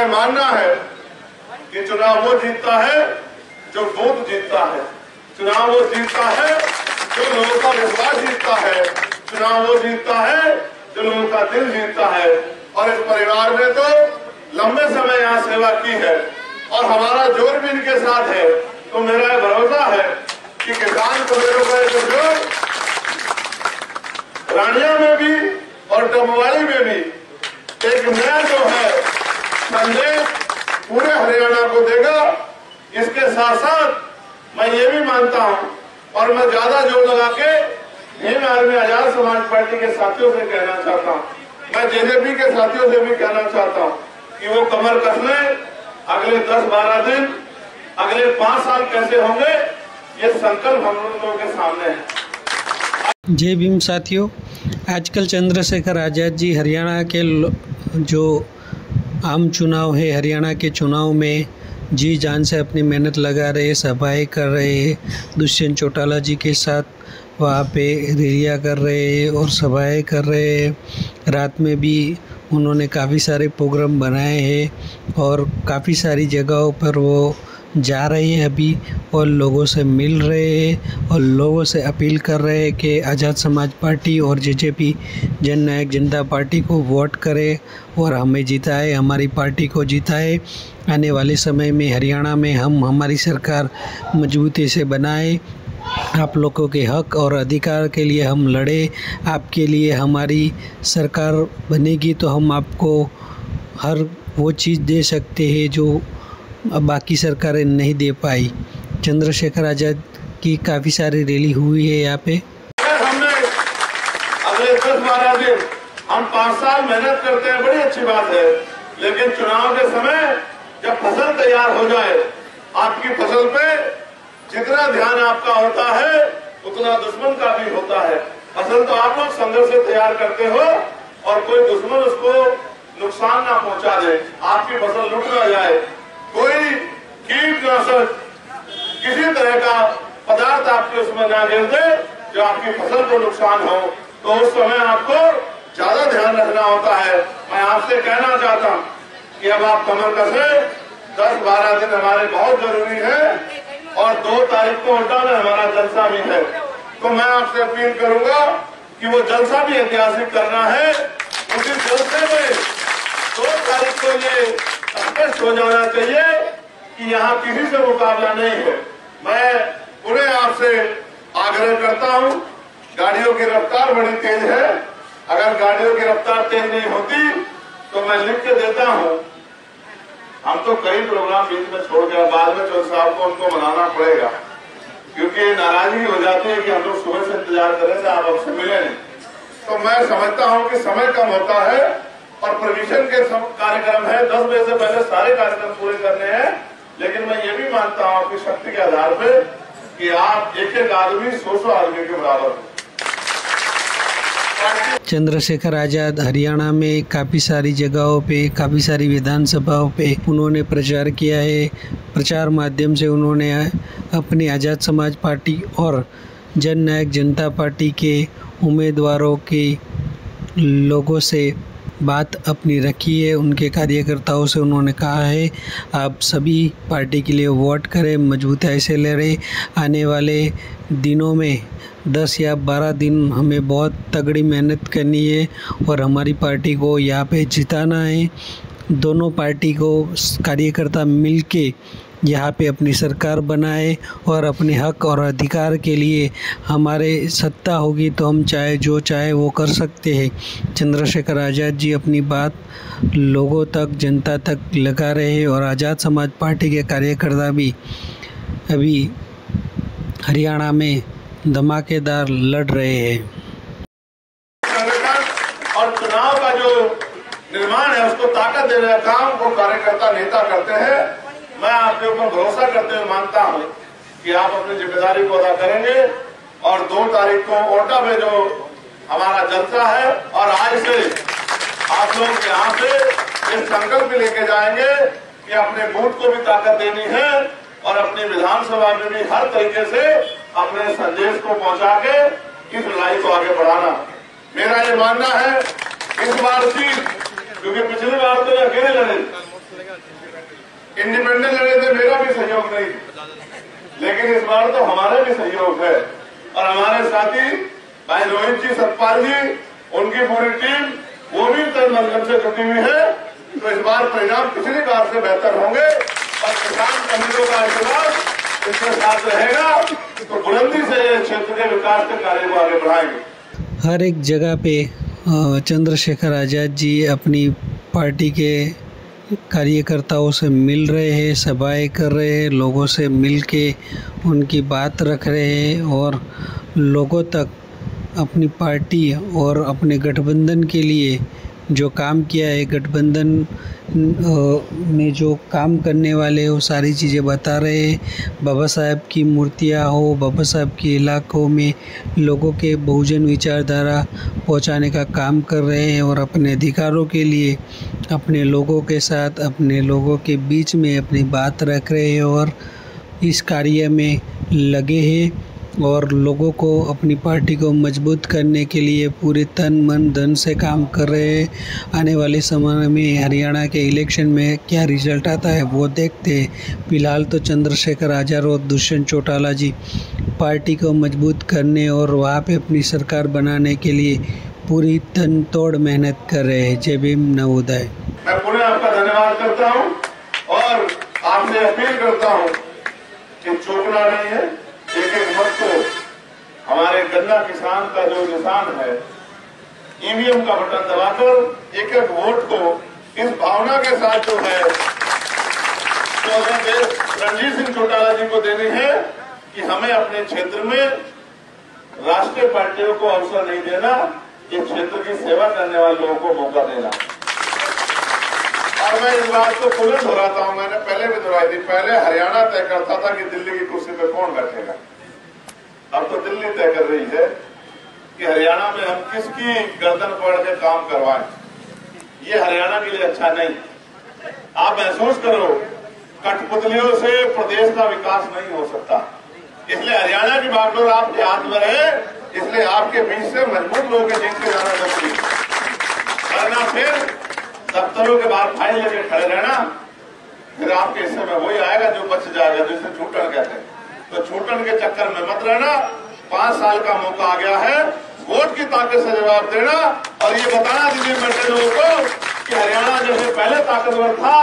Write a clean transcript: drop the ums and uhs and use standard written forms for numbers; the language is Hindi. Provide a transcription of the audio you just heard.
मेरा मानना है कि चुनाव वो जीतता है जो बूथ जीतता है, चुनाव वो जीतता है जो लोगों का विश्वास जीतता है, चुनाव वो जीतता है जो लोगों का दिल जीतता है। और इस परिवार ने तो लंबे समय यहाँ सेवा की है और हमारा जोर भी इनके साथ है। तो मेरा भरोसा है कि किसान कुबेरों का एक जोर रानिया में भी और डबवाली में भी एक नया जो है संदेश पूरे हरियाणा को देगा। इसके साथ साथ मैं ये भी मानता हूं और मैं ज्यादा जोर लगा के भीम आर्मी आजाद समाज पार्टी के साथियों से कहना चाहता हूं, मैं जेजेपी के साथियों से भी कहना चाहता हूं कि वो कमर कस लें। अगले 10-12 दिन, अगले 5 साल कैसे होंगे, ये संकल्प हम लोगों के सामने है। जय भीम साथियों, आजकल चंद्रशेखर आज़ाद जी हरियाणा के जो आम चुनाव है, हरियाणा के चुनाव में जी जान से अपनी मेहनत लगा रहे, सभाएं कर रहे, दुष्यंत चौटाला जी के साथ वहाँ पे रैलियाँ कर रहे और सभाएं कर रहे। रात में भी उन्होंने काफ़ी सारे प्रोग्राम बनाए हैं और काफ़ी सारी जगहों पर वो जा रहे हैं अभी और लोगों से मिल रहे हैं और लोगों से अपील कर रहे हैं कि आज़ाद समाज पार्टी और जेजेपी जन नायक जनता पार्टी को वोट करें और हमें जिताए, हमारी पार्टी को जिताए। आने वाले समय में हरियाणा में हम हमारी सरकार मजबूती से बनाए, आप लोगों के हक और अधिकार के लिए हम लड़े, आपके लिए हमारी सरकार बनेगी तो हम आपको हर वो चीज़ दे सकते हैं जो बाकी सरकारें नहीं दे पाई। चंद्रशेखर आज़ाद की काफ़ी सारी रैली हुई है यहाँ पे। हमने अगले 10-12 दिन, हम 5 साल मेहनत करते हैं, बड़ी अच्छी बात है, लेकिन चुनाव के समय जब फसल तैयार हो जाए, आपकी फसल पे जितना ध्यान आपका होता है उतना दुश्मन का भी होता है। फसल तो आप लोग संघर्ष से तैयार करते हो और कोई दुश्मन उसको नुकसान ना पहुंचा दे, आपकी फसल लुट ना जाए, कोई कीटनाशक किसी तरह का पदार्थ आपके उसमें ना गिर दे जो आपकी फसल को नुकसान हो, तो उस समय आपको ज्यादा ध्यान रखना होता है। मैं आपसे कहना चाहता हूं कि अब आप कमर कसे, 10-12 दिन हमारे बहुत जरूरी है और 2 तारीख को उल्टा में हमारा जलसा भी है। तो मैं आपसे अपील करूंगा कि वो जलसा भी ऐतिहासिक करना है। उसी जलसे में 2 तारीख को ये स्पष्ट हो जाना चाहिए कि यहाँ किसी से मुकाबला नहीं है। मैं पुनः आपसे आग्रह करता हूँ, गाड़ियों की रफ्तार बड़ी तेज है, अगर गाड़ियों की रफ्तार तेज नहीं होती तो मैं लिख के देता हूँ। हम तो कई प्रोग्राम बीच में छोड़ गए, बाद में चौधरी साहब को उनको मनाना पड़ेगा क्योंकि नाराजगी हो जाती है कि हम लोग सुबह से इंतजार करें, आप हमसे मिले नहीं। तो मैं समझता हूँ कि समय कम होता है और परमिशन के कार्यक्रम है, 10 बजे से पहले सारे कार्यक्रम पूरे करने हैं, लेकिन मैं ये भी मानता हूँ आपकी शक्ति के आधार पे कि आप एक आदमी 100 आदमी के बराबर हो। चंद्रशेखर आज़ाद हरियाणा में काफ़ी सारी जगहों पे, काफ़ी सारी विधानसभाओं पे उन्होंने प्रचार किया है। प्रचार माध्यम से उन्होंने अपनी आज़ाद समाज पार्टी और जन नायक जनता पार्टी के उम्मीदवारों के लोगों से बात अपनी रखी है। उनके कार्यकर्ताओं से उन्होंने कहा है आप सभी पार्टी के लिए वोट करें, मजबूती से लड़ें। आने वाले दिनों में 10 या 12 दिन हमें बहुत तगड़ी मेहनत करनी है और हमारी पार्टी को यहाँ पे जिताना है। दोनों पार्टी को कार्यकर्ता मिलके यहाँ पे अपनी सरकार बनाए और अपने हक और अधिकार के लिए हमारे सत्ता होगी तो हम चाहे जो चाहे वो कर सकते हैं। चंद्रशेखर आज़ाद जी अपनी बात लोगों तक, जनता तक लगा रहे हैं और आज़ाद समाज पार्टी के कार्यकर्ता भी अभी हरियाणा में धमाकेदार लड़ रहे हैं। और चुनाव का जो निर्माण है उसको ताकत देने का काम वो कार्यकर्ता नेता करते हैं। मैं आपके ऊपर भरोसा करते हुए मानता हूं कि आप अपनी जिम्मेदारी को अदा करेंगे और 2 तारीख को ओटा में जो हमारा जलसा है और आज से आप लोग यहाँ से इस संकल्प भी लेके जाएंगे कि अपने बूथ को भी ताकत देनी है और अपनी विधानसभा में भी हर तरीके से अपने संदेश को पहुंचा के इस लड़ाई को आगे बढ़ाना। मेरा ये मानना है इस बार भी, क्योंकि पिछली बार तो अकेले लड़े, इंडिपेंडेंट लड़े थे, मेरा भी सहयोग नहीं, लेकिन इस बार तो हमारा भी सहयोग है। और हमारे साथी भाई रोहित जी, सतपाल जी, उनकी पूरी टीम वो भी तन मन से जुटी हुई है। तो इस बार परिणाम पिछली बार से बेहतर होंगे और किसान समितियों का आशीर्वाद इसके साथ रहेगा, तो बुलंदी से क्षेत्र के विकास के कार्य को आगे बढ़ाएंगे। हर एक जगह पे चंद्रशेखर आज़ाद जी अपनी पार्टी के कार्यकर्ताओं से मिल रहे हैं, सभाएं कर रहे हैं, लोगों से मिल के उनकी बात रख रहे हैं और लोगों तक अपनी पार्टी और अपने गठबंधन के लिए जो काम किया है, गठबंधन में जो काम करने वाले वो सारी चीज़ें बता रहे हैं। बाबा साहब की मूर्तियाँ हो, बाबा साहब के इलाकों में लोगों के बहुजन विचारधारा पहुंचाने का काम कर रहे हैं और अपने अधिकारों के लिए अपने लोगों के साथ, अपने लोगों के बीच में अपनी बात रख रहे हैं और इस कार्य में लगे हैं और लोगों को अपनी पार्टी को मजबूत करने के लिए पूरे तन मन धन से काम कर रहे हैं। आने वाले समय में हरियाणा के इलेक्शन में क्या रिजल्ट आता है वो देखते हैं। फिलहाल तो चंद्रशेखर आज़ाद और दुष्यंत चौटाला जी पार्टी को मजबूत करने और वहाँ पे अपनी सरकार बनाने के लिए पूरी तन तोड़ मेहनत कर रहे हैं। जय भीम, नवोदय। मैं पुनः आपका धन्यवाद करता हूँ और आपसे अपील करता हूँ कि चौकना नहीं है, एक एक मत को हमारे गन्ना किसान का जो निशान है, ईवीएम का बटन दबाकर एक एक वोट को इस भावना के साथ जो है तो रणजीत सिंह चौटाला जी को देनी है कि हमें अपने क्षेत्र में राष्ट्रीय पार्टियों को अवसर नहीं देना, इस क्षेत्र की सेवा करने वाले लोगों को मौका देना। और मैं इस बात को पुनः दोहराता हूं, मैंने पहले भी दोहराई थी। पहले हरियाणा तय करता था कि दिल्ली की कुर्सी पे कौन बैठेगा, अब तो दिल्ली तय कर रही है कि हरियाणा में हम किसकी गर्दन पकड़ के काम करवाएं। ये हरियाणा के लिए अच्छा नहीं। आप महसूस करो, कठपुतलियों से प्रदेश का विकास नहीं हो सकता, इसलिए हरियाणा की बागडोर आपके हाथ में रहे, इसलिए आपके बीच से मजबूत लोगों के जीत के जाना जरूरी है। वरना फिर दफ्तरों के बाहर फाइल लेके खड़े रहना, फिर आपके हिस्से में वही आएगा जो बच जाएगा, जिसे छूटन कहते हैं। तो छूटन के चक्कर में मत रहना। 5 साल का मौका आ गया है, वोट की ताकत से जवाब देना और ये बताना दिल्ली में बैठे लोगों को कि हरियाणा जैसे पहले ताकतवर था